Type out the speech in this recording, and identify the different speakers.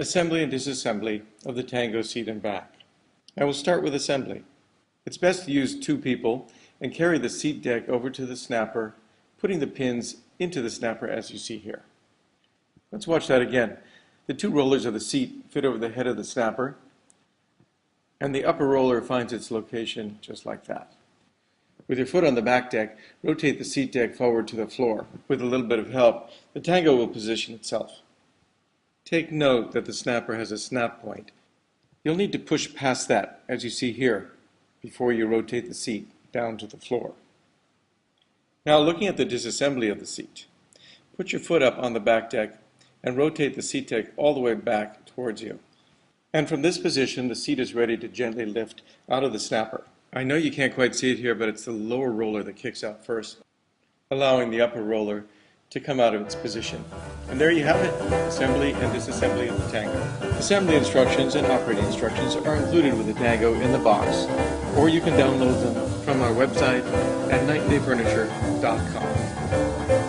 Speaker 1: Assembly and disassembly of the Tango seat and back. I will start with assembly. It's best to use two people and carry the seat deck over to the snapper, putting the pins into the snapper as you see here. Let's watch that again. The two rollers of the seat fit over the head of the snapper, and the upper roller finds its location just like that. With your foot on the back deck, rotate the seat deck forward to the floor. With a little bit of help, the Tango will position itself. Take note that the snapper has a snap point. You'll need to push past that, as you see here, before you rotate the seat down to the floor. Now, looking at the disassembly of the seat, put your foot up on the back deck and rotate the seat deck all the way back towards you. And from this position, the seat is ready to gently lift out of the snapper. I know you can't quite see it here, but it's the lower roller that kicks out first, allowing the upper roller to come out of its position. And there you have it, assembly and disassembly of the Tango. Assembly instructions and operating instructions are included with the Tango in the box, or you can download them from our website at nightdayfurniture.com.